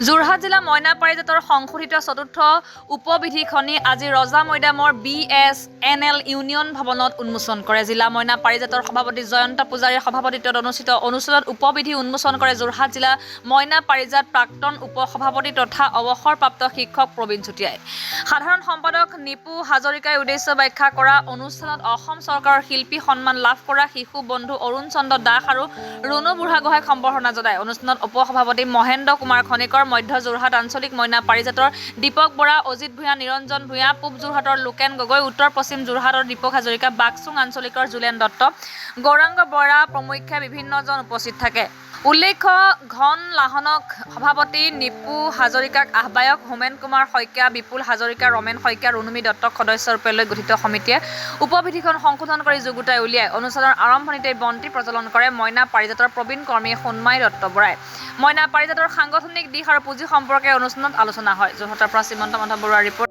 যোৰহাট জিলা মইনা পাৰিজাতৰ সংশোধিত চতুৰ্থ উপবিধিখনি আজি ৰজা মৈদামৰ BSNL ইউনিয়ন ভৱনত উন্মোচন কৰে। জিলা মইনা পাৰিজাতৰ সভাপতি জয়ন্ত পূজাৰীৰ সভাপতিত্বত অনুষ্ঠিত অনুষ্ঠানত উপবিধি উন্মোচন কৰে যোৰহাট জিলা মইনা পাৰিজাত প্ৰাক্তন উপসভাপতি তথা অৱসৰপ্ৰাপ্ত শিক্ষক প্ৰবীণ চুতীয়াই। সাধাৰণ সম্পাদক নিপু হাজৰিকাই উদ্দেশ্য ব্যাখ্যা কৰা অনুষ্ঠানত অসম চৰকাৰৰ শিল্পী সন্মান লাভ কৰা শিশু বন্ধু অৰুণ চন্দ্ৰ দাস আৰু ৰুণু বুঢ়াগোহাঁইক সম্বৰ্ধনা জনায়। অনুষ্ঠানত উপসভাপতি মহেন্দ্ৰ কুমাৰ খনিকৰ, মধ্য যোৰহাট আঞ্চলিক মইনা পাৰিজাতৰ দীপক বৰা, অজিত ভূঞা, নিৰঞ্জন ভূঞা, পূব যোৰহাটৰ লোকেন গগৈ, উত্তৰ পশ্চিম যোৰহাটৰ দীপক হাজৰিকা, বাকচুং আঞ্চলিকৰ জুলেন দত্ত, গৌৰাংগ বৰা প্ৰমুখ্যে বিভিন্নজন উপস্থিত থাকে। উল্লেখ্য, ঘন লাহনক সভাপতি, নিপু হাজৰিকাক আহ্বায়ক, হোমেন কুমাৰ শইকীয়া, বিপুল হাজৰিকা, ৰমেন শইকীয়া, ৰুণুমী দত্তক সদস্যৰূপে লৈ গঠিত সমিতিয়ে উপবিধিখন সংশোধন কৰি যুগুতাই উলিয়ায়। অনুষ্ঠানৰ আৰম্ভণিতে বন্তি প্ৰজ্বলন কৰে মইনা পাৰিজাতৰ প্ৰবীণ কৰ্মী সোণমাই দত্ত বৰাই। মইনা পাৰিজাতৰ সাংগঠনিক দিশ আৰু পুঁজি সম্পৰ্কে অনুষ্ঠানত আলোচনা হয়। যোৰহাটৰ পৰা শ্ৰীমন্ত মাধৱ বৰুৱাৰ ৰিপৰ্ট।